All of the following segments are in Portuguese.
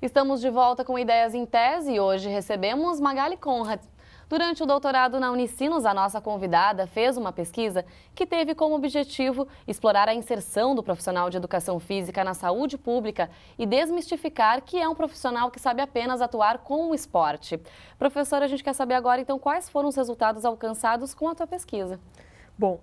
Estamos de volta com Ideias em Tese e hoje recebemos Magali Conrad. Durante o doutorado na Unicinos, a nossa convidada fez uma pesquisa que teve como objetivo explorar a inserção do profissional de educação física na saúde pública e desmistificar que é um profissional que sabe apenas atuar com o esporte. Professora, a gente quer saber agora, então, quais foram os resultados alcançados com a tua pesquisa? Bom,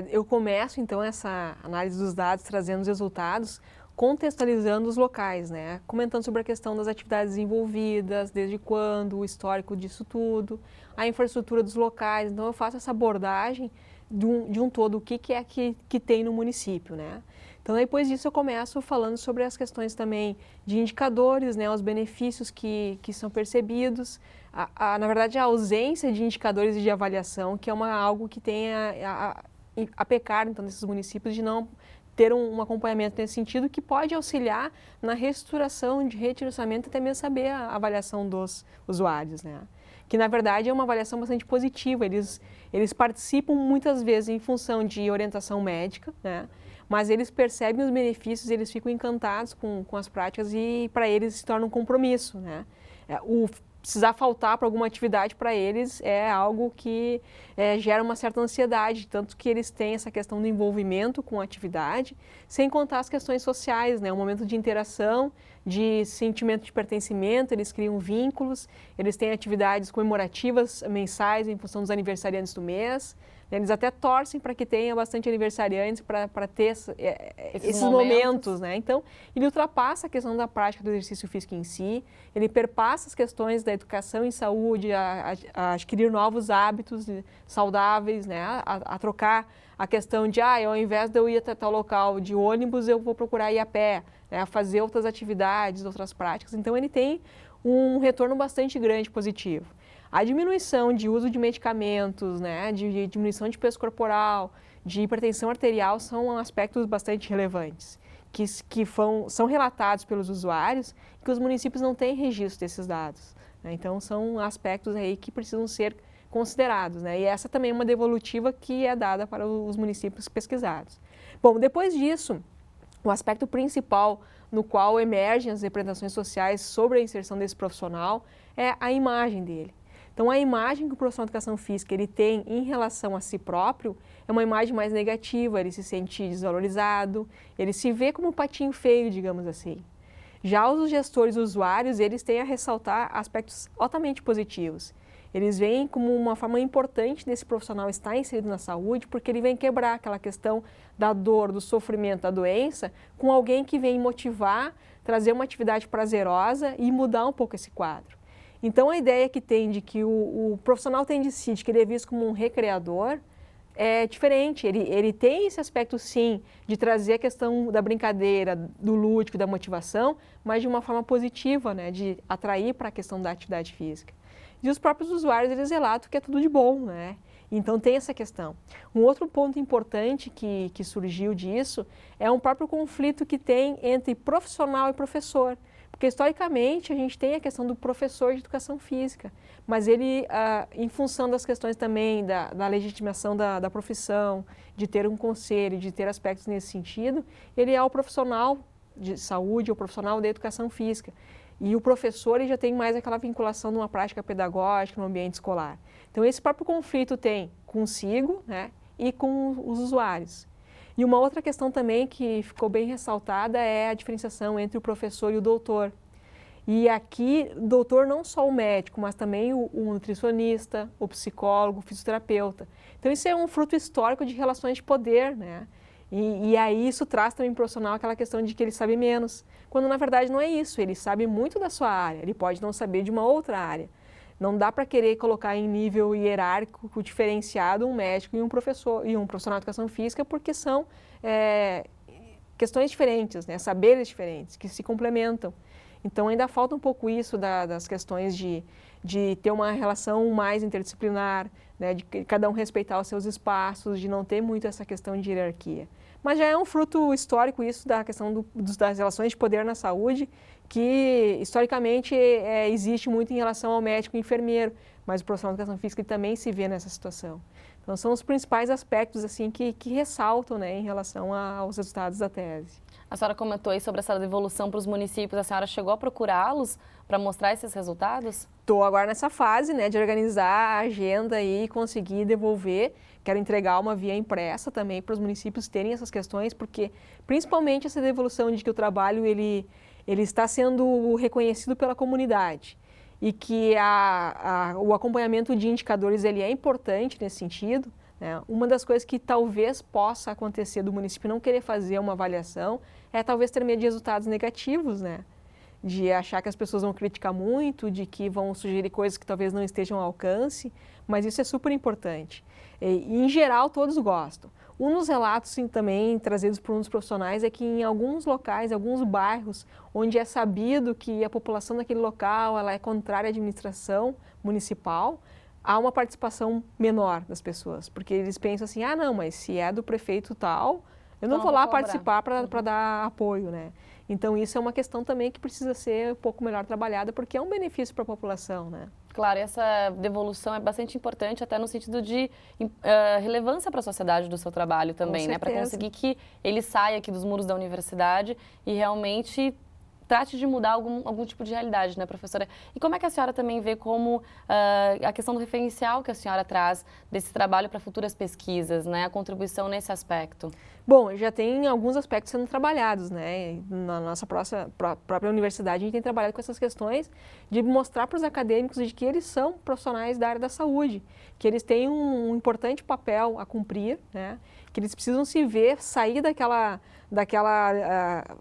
eu começo então essa análise dos dados, trazendo os resultados, contextualizando os locais, né? Comentando sobre a questão das atividades envolvidas, desde quando, o histórico disso tudo, a infraestrutura dos locais. Então eu faço essa abordagem de um todo, o que é que tem no município, né? Então depois disso eu começo falando sobre as questões também de indicadores, né? Os benefícios que são percebidos, na verdade a ausência de indicadores e de avaliação, que é algo que tem a pecar então nesses municípios de não ter um acompanhamento nesse sentido que pode auxiliar na reestruturação de redirecionamento, até mesmo saber a avaliação dos usuários, né? Que na verdade é uma avaliação bastante positiva, eles participam muitas vezes em função de orientação médica, né? Mas eles percebem os benefícios, eles ficam encantados com as práticas e para eles se torna um compromisso, né? Precisar faltar para alguma atividade para eles é algo que gera uma certa ansiedade, tanto que eles têm essa questão do envolvimento com a atividade, sem contar as questões sociais, né? Um momento de interação, de sentimento de pertencimento, eles criam vínculos, eles têm atividades comemorativas mensais em função dos aniversariantes do mês, né? Eles até torcem para que tenha bastante aniversariantes para ter esses momentos, né? Então, ele ultrapassa a questão da prática do exercício físico em si, ele perpassa as questões da educação em saúde, a adquirir novos hábitos saudáveis, né? A trocar a questão de, ao invés de eu ir até tal local de ônibus, eu vou procurar ir a pé, né? A fazer outras atividades, outras práticas. Então, ele tem um retorno bastante grande positivo. A diminuição de uso de medicamentos, né? De diminuição de peso corporal, de hipertensão arterial são aspectos bastante relevantes, que são relatados pelos usuários, que os municípios não têm registro desses dados, né? Então, são aspectos aí que precisam ser considerados, né? E essa também é uma devolutiva que é dada para os municípios pesquisados. Bom, depois disso, o aspecto principal no qual emergem as representações sociais sobre a inserção desse profissional é a imagem dele. Então, a imagem que o profissional de educação física ele tem em relação a si próprio é uma imagem mais negativa, ele se sente desvalorizado, ele se vê como um patinho feio, digamos assim. Já os gestores usuários, eles têm a ressaltar aspectos altamente positivos. Eles veem como uma forma importante desse profissional estar inserido na saúde, porque ele vem quebrar aquela questão da dor, do sofrimento, da doença, com alguém que vem motivar, trazer uma atividade prazerosa e mudar um pouco esse quadro. Então, a ideia que tem de que o profissional tem de si, de que ele é visto como um recreador, é diferente. Ele tem esse aspecto, sim, de trazer a questão da brincadeira, do lúdico, da motivação, mas de uma forma positiva, né? De atrair para a questão da atividade física. E os próprios usuários, eles relatam que é tudo de bom, né? Então, tem essa questão. Um outro ponto importante que surgiu disso é um próprio conflito que tem entre profissional e professor. Porque, historicamente, a gente tem a questão do professor de educação física, mas ele, em função das questões também da legitimação da profissão, de ter um conselho, de ter aspectos nesse sentido, ele é o profissional de saúde, o profissional da educação física. E o professor ele já tem mais aquela vinculação numa prática pedagógica, no ambiente escolar. Então, esse próprio conflito tem consigo, né, e com os usuários. E uma outra questão também que ficou bem ressaltada é a diferenciação entre o professor e o doutor. E aqui, doutor não só o médico, mas também o nutricionista, o psicólogo, o fisioterapeuta. Então, isso é um fruto histórico de relações de poder, né? E aí isso traz também para o profissional aquela questão de que ele sabe menos, quando na verdade não é isso, ele sabe muito da sua área, ele pode não saber de uma outra área. Não dá para querer colocar em nível hierárquico diferenciado um médico e um professor e um profissional de educação física, porque são questões diferentes, né? Saberes diferentes, que se complementam. Então ainda falta um pouco isso das questões de ter uma relação mais interdisciplinar, né? De cada um respeitar os seus espaços, de não ter muito essa questão de hierarquia. Mas já é um fruto histórico isso da questão das relações de poder na saúde, que historicamente existe muito em relação ao médico e enfermeiro, mas o profissional de educação física também se vê nessa situação. Então são os principais aspectos assim que ressaltam, né, em relação aos resultados da tese. A senhora comentou aí sobre essa devolução para os municípios. A senhora chegou a procurá-los para mostrar esses resultados? Estou agora nessa fase, né, de organizar a agenda e conseguir devolver. Quero entregar uma via impressa também para os municípios terem essas questões, porque principalmente essa devolução de que o trabalho ele está sendo reconhecido pela comunidade e que o acompanhamento de indicadores ele é importante nesse sentido. Né? Uma das coisas que talvez possa acontecer do município não querer fazer uma avaliação é talvez ter medo de resultados negativos, né? De achar que as pessoas vão criticar muito, de que vão sugerir coisas que talvez não estejam ao alcance, mas isso é super importante. E, em geral, todos gostam. Um dos relatos também trazidos por um dos profissionais é que em alguns locais, alguns bairros, onde é sabido que a população daquele local ela é contrária à administração municipal, há uma participação menor das pessoas, porque eles pensam assim, ah não, mas se é do prefeito tal, eu não vou lá participar para dar apoio, né? Então isso é uma questão também que precisa ser um pouco melhor trabalhada, porque é um benefício para a população, né? Claro, essa devolução é bastante importante até no sentido de relevância para a sociedade do seu trabalho também, né? Para conseguir que ele saia aqui dos muros da universidade e realmente trate de mudar algum tipo de realidade, né, professora? E como é que a senhora também vê como a questão do referencial que a senhora traz desse trabalho para futuras pesquisas, né, a contribuição nesse aspecto? Bom, já tem alguns aspectos sendo trabalhados, né? Na nossa própria universidade, a gente tem trabalhado com essas questões de mostrar para os acadêmicos de que eles são profissionais da área da saúde, que eles têm um importante papel a cumprir, né? Que eles precisam se ver, sair daquela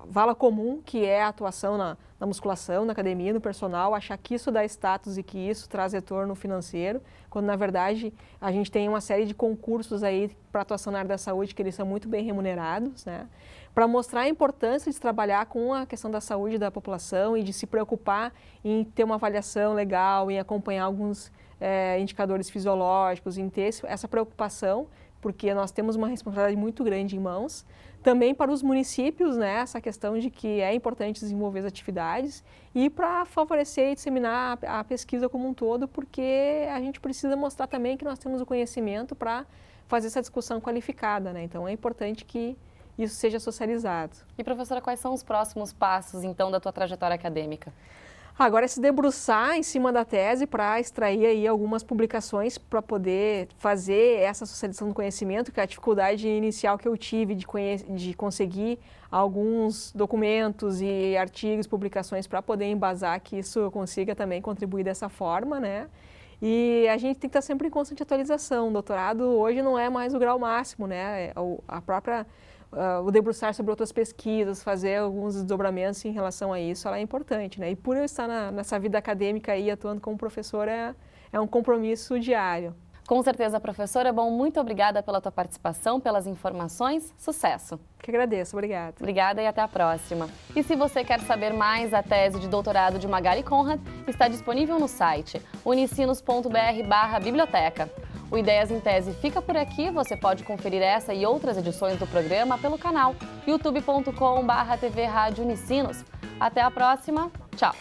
vala comum que é a atuação na musculação, na academia, no personal, achar que isso dá status e que isso traz retorno financeiro, quando na verdade a gente tem uma série de concursos aí para atuação na área da saúde que eles são muito bem remunerados, né? Para mostrar a importância de trabalhar com a questão da saúde da população e de se preocupar em ter uma avaliação legal, em acompanhar alguns indicadores fisiológicos, em ter essa preocupação, porque nós temos uma responsabilidade muito grande em mãos. Também para os municípios, né, essa questão de que é importante desenvolver as atividades e para favorecer e disseminar a pesquisa como um todo, porque a gente precisa mostrar também que nós temos o conhecimento para fazer essa discussão qualificada, né? Então é importante que isso seja socializado. E professora, quais são os próximos passos, então, da tua trajetória acadêmica? Agora é se debruçar em cima da tese para extrair aí algumas publicações para poder fazer essa socialização do conhecimento, que é a dificuldade inicial que eu tive de conseguir alguns documentos e artigos, publicações para poder embasar que isso eu consiga também contribuir dessa forma, né? E a gente tem que estar sempre em constante atualização. O doutorado hoje não é mais o grau máximo, né? O debruçar sobre outras pesquisas, fazer alguns desdobramentos em relação a isso, ela é importante, né? E por eu estar nessa vida acadêmica aí, atuando como professora, é um compromisso diário. Com certeza, professora. Bom, muito obrigada pela tua participação, pelas informações. Sucesso! Que agradeço, obrigada. Obrigada e até a próxima. E se você quer saber mais, a tese de doutorado de Magali Conrad está disponível no site unicinos.br/biblioteca. O Ideias em Tese fica por aqui. Você pode conferir essa e outras edições do programa pelo canal youtube.com/TV Rádio Unicinos. Até a próxima. Tchau!